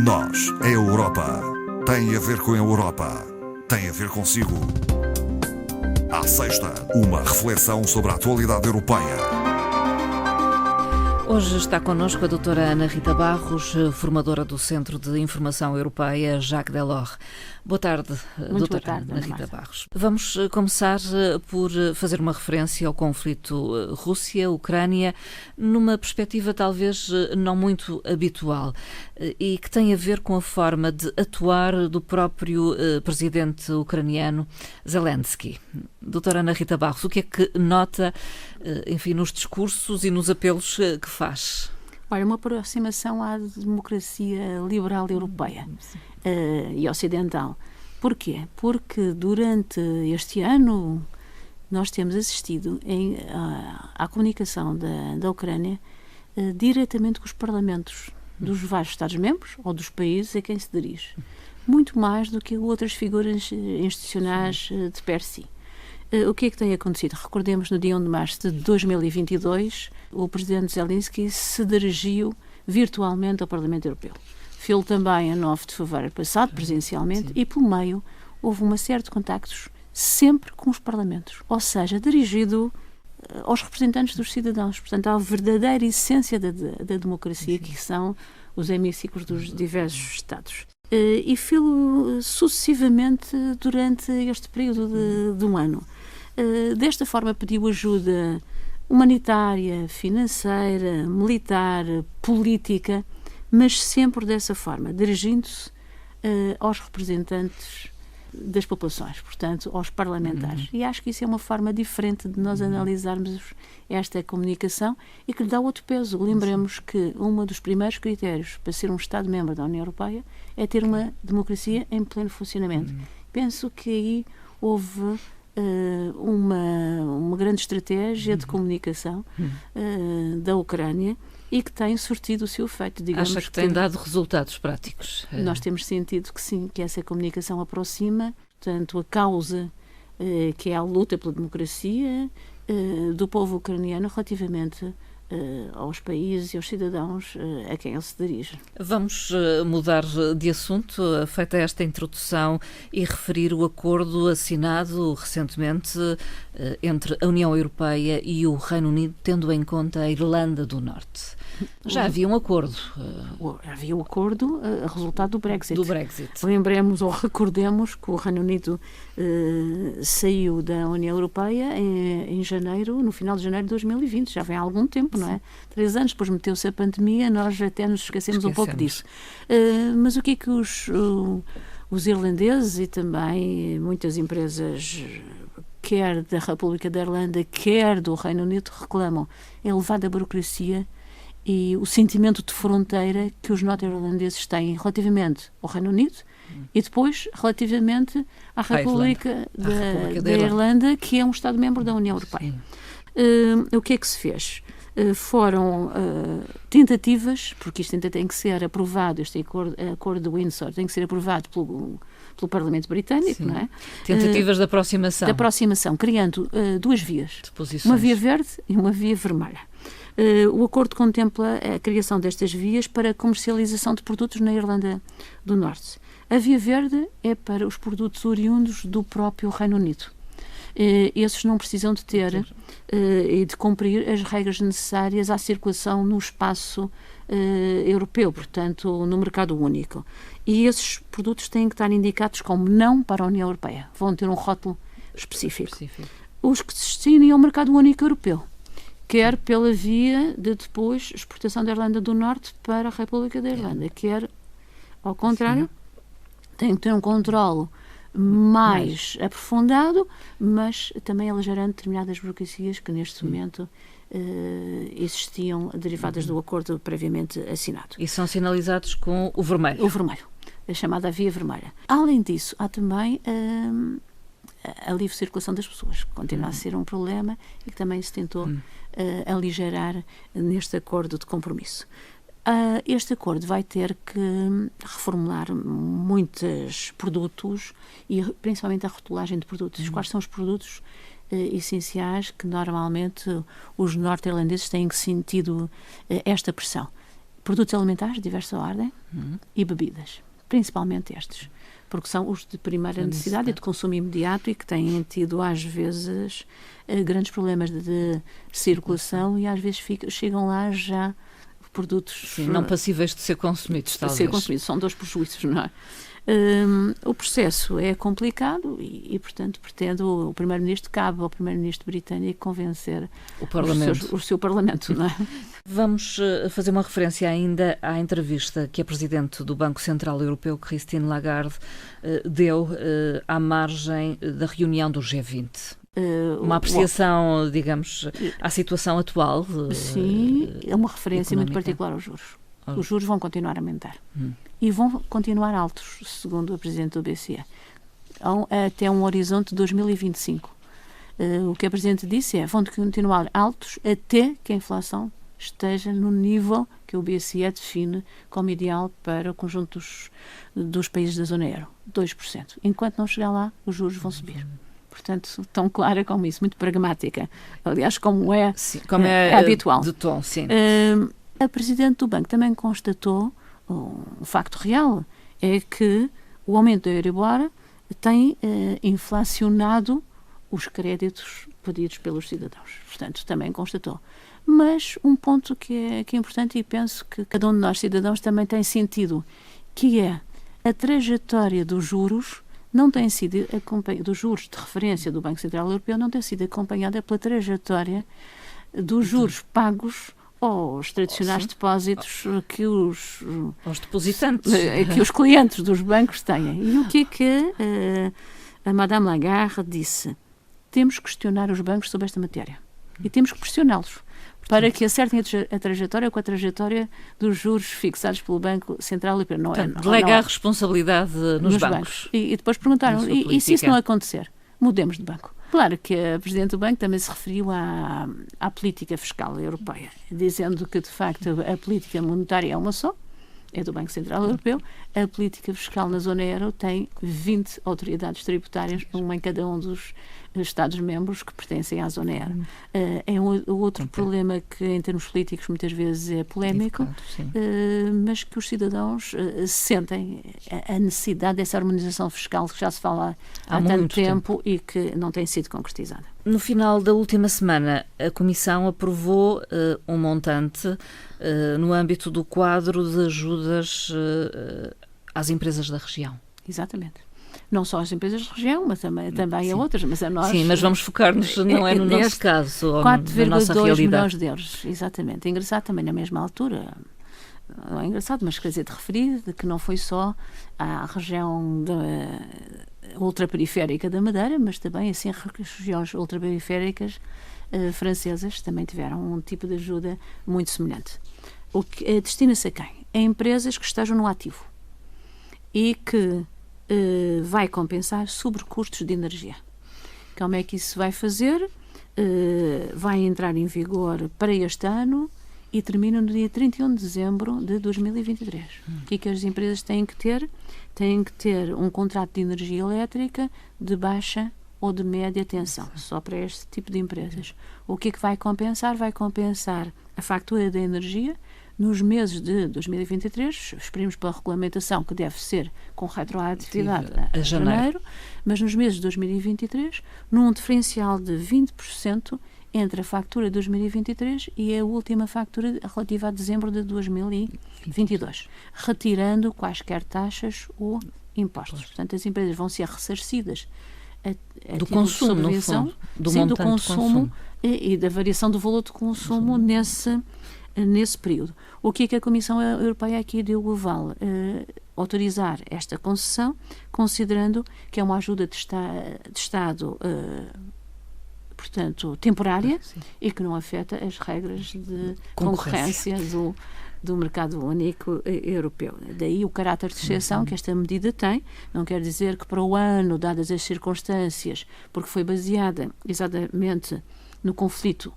Nós, a Europa, tem a ver com a Europa, tem a ver consigo. À sexta, uma reflexão sobre a atualidade europeia. Hoje está connosco a doutora Ana Rita Barros, formadora do Centro de Informação Europeia Jacques Delors. Boa tarde, doutora Ana Rita Barros. Vamos começar por fazer uma referência ao conflito Rússia-Ucrânia, numa perspectiva talvez não muito habitual e que tem a ver com a forma de atuar do próprio presidente ucraniano Zelensky. Doutora Ana Rita Barros, o que é que nota, enfim, nos discursos e nos apelos que faz? Olha, uma aproximação à democracia liberal europeia e ocidental. Porquê? Porque durante este ano nós temos assistido à comunicação da Ucrânia diretamente com os parlamentos dos vários Estados-membros ou dos países a quem se dirige. Muito mais do que outras figuras institucionais de per si. O que é que tem acontecido? Recordemos, no dia 1 de março de 2022, o presidente Zelensky se dirigiu virtualmente ao Parlamento Europeu. Fez-lo também a 9 de fevereiro passado, presencialmente, e pelo meio houve uma série de contactos sempre com os parlamentos, ou seja, dirigido aos representantes dos cidadãos, portanto, à verdadeira essência da democracia, que são os hemiciclos dos diversos Estados. E fê-lo sucessivamente durante este período de um ano. Desta forma pediu ajuda humanitária, financeira, militar, política, mas sempre dessa forma, dirigindo-se aos representantes das populações, portanto, aos parlamentares. E acho que isso é uma forma diferente de nós analisarmos esta comunicação e que lhe dá outro peso. Lembremos que um dos primeiros critérios para ser um Estado-membro da União Europeia é ter uma democracia em pleno funcionamento. Penso que aí houve uma grande estratégia de comunicação da Ucrânia e que tem surtido o seu efeito. Acha que tem dado resultados práticos? Nós temos sentido que sim, que essa comunicação aproxima, portanto, a causa que é a luta pela democracia do povo ucraniano relativamente aos países e aos cidadãos a quem ele se dirige. Vamos mudar de assunto, feita esta introdução, e referir o acordo assinado recentemente entre a União Europeia e o Reino Unido, tendo em conta a Irlanda do Norte. Já havia um acordo. Havia um acordo, resultado do Brexit. Lembremos ou recordemos que o Reino Unido saiu da União Europeia em janeiro, no final de janeiro de 2020. Já vem há algum tempo, não é? 3 anos, depois meteu-se a pandemia, nós até nos esquecemos um pouco disso. Mas o que é que os irlandeses e também muitas empresas, quer da República da Irlanda, quer do Reino Unido, reclamam? É elevada burocracia e o sentimento de fronteira que os norte-irlandeses têm relativamente ao Reino Unido e depois relativamente à República da Irlanda, que é um Estado-membro da União Europeia. O que é que se fez? Foram tentativas, porque isto ainda tem que ser aprovado, este acordo de Windsor tem que ser aprovado pelo Parlamento Britânico, não é? Tentativas de aproximação. De aproximação, criando 2 vias. Uma via verde e uma via vermelha. O acordo contempla a criação destas vias para a comercialização de produtos na Irlanda do Norte. A via verde é para os produtos oriundos do próprio Reino Unido. Esses não precisam de ter e de cumprir as regras necessárias à circulação no espaço europeu, portanto, no mercado único. E esses produtos têm que estar indicados como não para a União Europeia. Vão ter um rótulo específico. Os que se destinem ao mercado único europeu, quer pela via de depois exportação da Irlanda do Norte para a República da Irlanda, quer, ao contrário, tem que ter um controle mais aprofundado, mas também aligerando determinadas burocracias que neste momento existiam derivadas do acordo previamente assinado. E são sinalizados com o vermelho. O vermelho, a chamada via vermelha. Além disso, há também a livre circulação das pessoas, que continua a ser um problema e que também se tentou aligerar neste acordo de compromisso. Este acordo vai ter que reformular muitos produtos e principalmente a rotulagem de produtos. Quais são os produtos essenciais que normalmente os norte-irlandeses têm sentido esta pressão? produtos alimentares de diversa ordem e bebidas, principalmente estes, porque são os de primeira necessidade e de consumo imediato e que têm tido, às vezes, grandes problemas de circulação e, às vezes, chegam lá já produtos... Sim, não passíveis de ser consumidos, talvez. De ser consumidos, são 2 prejuízos, não é? O processo é complicado e, portanto, pretende o Primeiro-Ministro, cabe ao Primeiro-Ministro britânico convencer o seu Parlamento, não é? Vamos fazer uma referência ainda à entrevista que a Presidente do Banco Central Europeu, Christine Lagarde, deu à margem da reunião do G20. Uma apreciação, digamos, à situação atual. Sim, é uma referência muito particular aos juros. Os juros vão continuar a aumentar. E vão continuar altos, segundo a Presidente do BCE, até um horizonte de 2025. O que a Presidente disse é: vão continuar altos até que a inflação esteja no nível que o BCE define como ideal para o conjunto dos países da zona euro, 2%. Enquanto não chegar lá, os juros vão subir. Portanto, tão clara como isso, muito pragmática. Aliás, como é habitual. De tom, sim. A Presidente do Banco também constatou um facto real, é que o aumento da Euribor tem inflacionado os créditos pedidos pelos cidadãos. Portanto, também constatou. Mas um ponto que é importante, e penso que cada um de nós, cidadãos, também tem sentido, que é a trajetória dos juros não tem sido acompanhada, dos juros de referência do Banco Central Europeu, não tem sido acompanhada pela trajetória dos juros pagos aos tradicionais depósitos que os depositantes, que os clientes dos bancos têm. E o que a Madame Lagarde disse? Temos que questionar os bancos sobre esta matéria e temos que pressioná-los para que acertem a trajetória com a trajetória dos juros fixados pelo Banco Central Europeu. Delega a responsabilidade nos bancos. E depois perguntaram, e se isso não acontecer? Mudemos de banco. Claro que a Presidente do Banco também se referiu à política fiscal europeia, dizendo que, de facto, a política monetária é uma só, é do Banco Central Europeu. A política fiscal na zona euro tem 20 autoridades tributárias, uma em cada um dos Estados-membros que pertencem à zona euro. É um outro problema que, em termos políticos, muitas vezes é polémico, mas que os cidadãos sentem a necessidade dessa harmonização fiscal que já se fala há tanto tempo e que não tem sido concretizada. No final da última semana, a Comissão aprovou um montante no âmbito do quadro de ajudas às empresas da região. Exatamente. Não só as empresas da região, mas também a outras, mas a nós... Sim, mas vamos focar-nos, não é no nosso caso, ou na nossa realidade. 4,2 milhões de euros, exatamente. É engraçado também, na mesma altura, não é engraçado, mas quer dizer, de referir de que não foi só à região ultraperiférica da Madeira, mas também, assim, as regiões ultraperiféricas francesas também tiveram um tipo de ajuda muito semelhante. Destina-se a quem? A empresas que estejam no ativo e que vai compensar sobrecustos de energia. Como é que isso vai fazer? Vai entrar em vigor para este ano e termina no dia 31 de dezembro de 2023. O que é que as empresas têm que ter? Têm que ter um contrato de energia elétrica de baixa ou de média tensão, só para este tipo de empresas. O que é que vai compensar? Vai compensar a fatura da energia nos meses de 2023, esperemos pela regulamentação que deve ser com retroatividade a janeiro, mas nos meses de 2023, num diferencial de 20% entre a fatura de 2023 e a última fatura relativa a dezembro de 2022, retirando quaisquer taxas ou impostos. Portanto, as empresas vão ser ressarcidas do consumo, no fundo, do consumo e da variação do valor de consumo nesse período. O que é que a Comissão Europeia aqui deu o aval? Autorizar esta concessão, considerando que é uma ajuda de Estado, portanto, temporária, e que não afeta as regras de concorrência do mercado único europeu. Daí o caráter de exceção que esta medida tem. Não quer dizer que para o ano, dadas as circunstâncias, porque foi baseada exatamente no conflito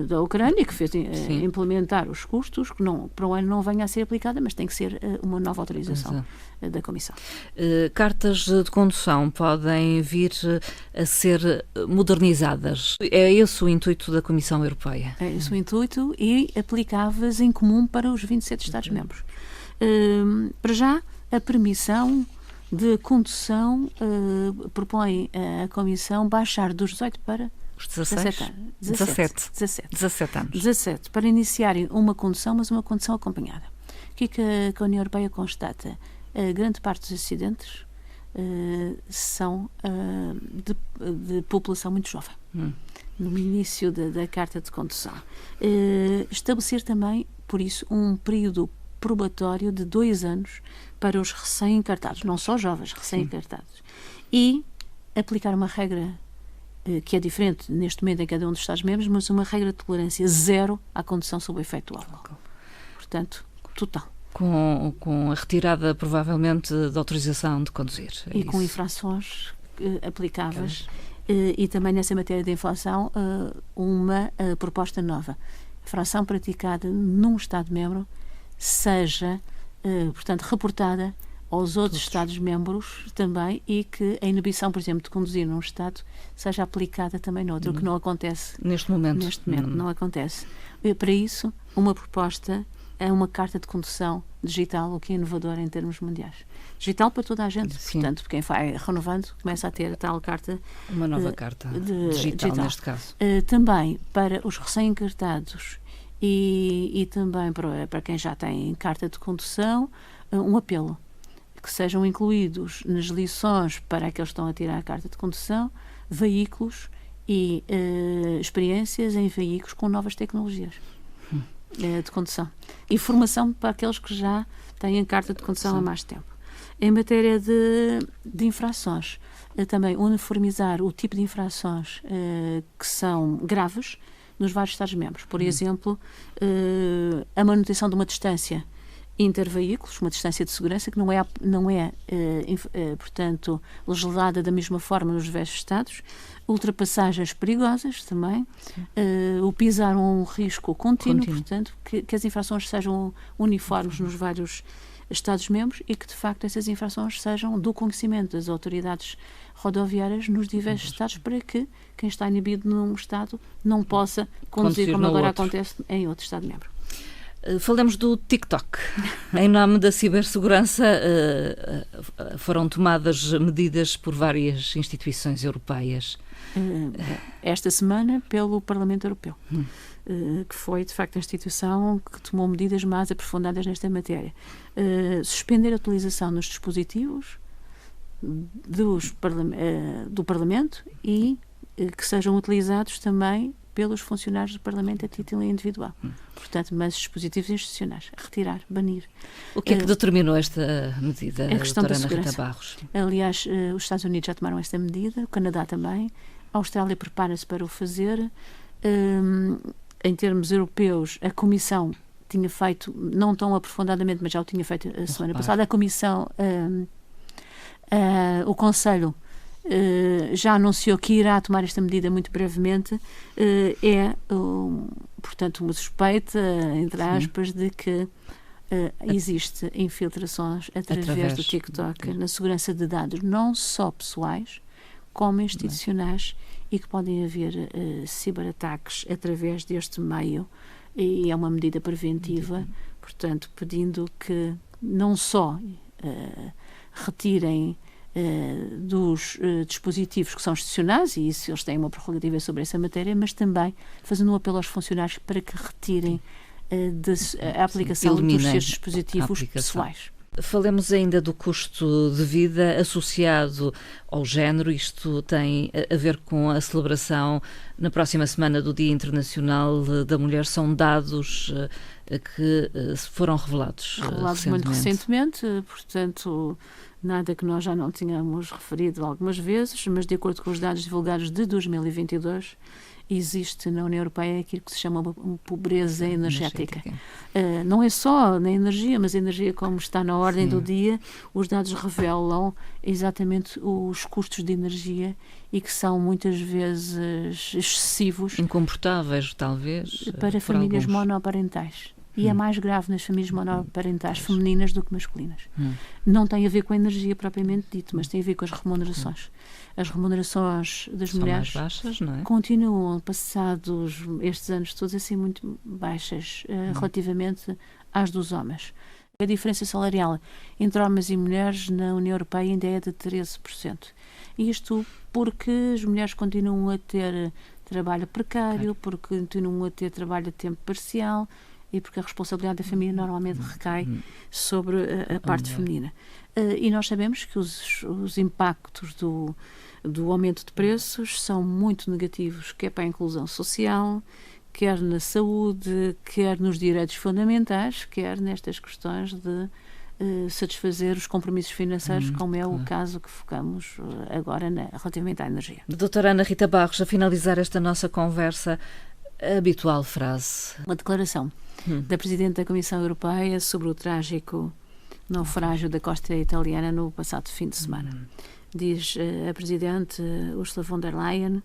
da Ucrânia, que fez implementar os custos, que para o ano não venha a ser aplicada, mas tem que ser uma nova autorização da Comissão. Cartas de condução podem vir a ser modernizadas. É esse o intuito da Comissão Europeia? É esse o intuito e aplicáveis em comum para os 27 Estados-membros. Para já, a permissão de condução propõe a Comissão baixar dos 18 para os 17 anos. 17, para iniciarem uma condução, mas uma condução acompanhada. O que é que a União Europeia constata? A grande parte dos acidentes são de população muito jovem. No início da carta de condução. Estabelecer também, por isso, um período probatório de 2 anos para os recém-encartados, não só jovens, recém-encartados. E aplicar uma regra que é diferente neste momento em cada um dos Estados-membros, mas uma regra de tolerância 0 à condução sob o efeito do álcool. Portanto, total. Com a retirada, provavelmente, da autorização de conduzir. E com infrações aplicáveis. E também nessa matéria de infração, uma proposta nova. A infração praticada num Estado-membro seja, portanto, reportada aos outros Estados-membros também e que a inibição, por exemplo, de conduzir num Estado seja aplicada também no outro, o que não acontece neste momento. Não acontece. Para isso, uma proposta é uma carta de condução digital, o que é inovador em termos mundiais. Digital para toda a gente, portanto, quem vai renovando começa a ter a tal carta. Uma nova carta digital, neste caso. Também para os recém-encartados e também para quem já tem carta de condução, um apelo que sejam incluídos nas lições para aqueles que estão a tirar a carta de condução, veículos e experiências em veículos com novas tecnologias de condução. E formação para aqueles que já têm a carta de condução há mais tempo. Em matéria de infrações, também uniformizar o tipo de infrações que são graves nos vários Estados-membros. Por exemplo, a manutenção de uma distância interveículos, uma distância de segurança que não é portanto, legislada da mesma forma nos diversos Estados, ultrapassagens perigosas também, o pisar um risco contínuo. Portanto, que as infrações sejam uniformes nos vários Estados-membros e que, de facto, essas infrações sejam do conhecimento das autoridades rodoviárias nos diversos Estados para que quem está inibido num Estado não possa conduzir como agora acontece em outro Estado-membro. Falamos do TikTok. Em nome da cibersegurança foram tomadas medidas por várias instituições europeias. Esta semana pelo Parlamento Europeu, que foi de facto a instituição que tomou medidas mais aprofundadas nesta matéria. Suspender a utilização nos dispositivos do Parlamento e que sejam utilizados também pelos funcionários do Parlamento a título individual. Portanto, mas dispositivos institucionais. Retirar, banir. O que é que determinou esta medida, a questão da doutora Ana segurança. Rita Barros? Aliás, os Estados Unidos já tomaram esta medida, o Canadá também, a Austrália prepara-se para o fazer. Em termos europeus, a Comissão tinha feito, não tão aprofundadamente, mas já o tinha feito a semana passada, a Comissão, o Conselho já anunciou que irá tomar esta medida muito brevemente. Portanto, uma suspeita, entre aspas, de que existe infiltrações através do TikTok na segurança de dados, não só pessoais, como institucionais, e que podem haver ciberataques através deste meio, e é uma medida preventiva, portanto, pedindo que não só retirem dos dispositivos que são institucionais, e isso eles têm uma prerrogativa sobre essa matéria, mas também fazendo um apelo aos funcionários para que retirem a aplicação dos seus dispositivos pessoais. Falemos ainda do custo de vida associado ao género. Isto tem a ver com a celebração na próxima semana do Dia Internacional da Mulher. São dados que foram revelados muito recentemente, portanto, nada que nós já não tínhamos referido algumas vezes, mas de acordo com os dados divulgados de 2022, existe na União Europeia aquilo que se chama uma pobreza energética. Não é só na energia, mas a energia como está na ordem do dia, os dados revelam exatamente os custos de energia e que são muitas vezes excessivos. Incomportáveis, talvez. Para famílias monoparentais. E é mais grave nas famílias monoparentais femininas do que masculinas. Não tem a ver com a energia propriamente dito, mas tem a ver com as remunerações. As remunerações das mulheres mais baixas, não é? Continuam, passados estes anos todos, a ser muito baixas relativamente às dos homens. A diferença salarial entre homens e mulheres na União Europeia ainda é de 13%. Isto porque as mulheres continuam a ter trabalho precário, porque continuam a ter trabalho a tempo parcial, e porque a responsabilidade da família normalmente recai sobre a parte feminina. E nós sabemos que os impactos do aumento de preços são muito negativos, quer para a inclusão social, quer na saúde, quer nos direitos fundamentais, quer nestas questões de satisfazer os compromissos financeiros, como é o caso que focamos agora relativamente à energia. Doutora Ana Rita Barros, a finalizar esta nossa conversa, a habitual frase. Uma declaração da Presidente da Comissão Europeia sobre o trágico naufrágio da costa italiana no passado fim de semana. Diz a Presidente Ursula von der Leyen: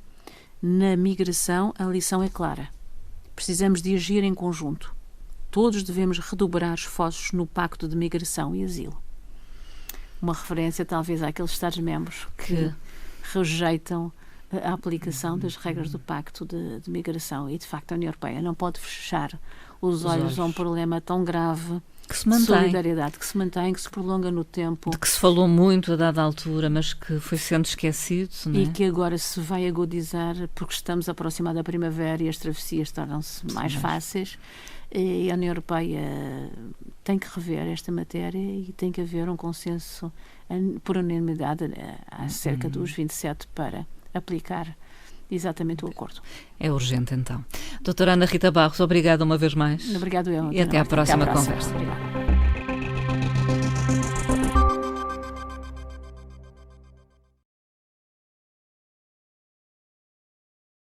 na migração a lição é clara. Precisamos de agir em conjunto. Todos devemos redobrar esforços no Pacto de Migração e Asilo. Uma referência talvez àqueles Estados-membros que rejeitam a aplicação das regras do Pacto de Migração. E, de facto, a União Europeia não pode fechar os olhos a um problema tão grave que se mantém. De solidariedade, que se mantém, que se prolonga no tempo. De que se falou muito a dada altura, mas que foi sendo esquecido, não é? E que agora se vai agudizar porque estamos aproximados da primavera e as travessias tornam-se mais fáceis. E a União Europeia tem que rever esta matéria e tem que haver um consenso por unanimidade acerca dos 27 para aplicar exatamente o acordo. É urgente, então. Doutora Ana Rita Barros, obrigada uma vez mais. Obrigado eu. E até à próxima conversa. Obrigada.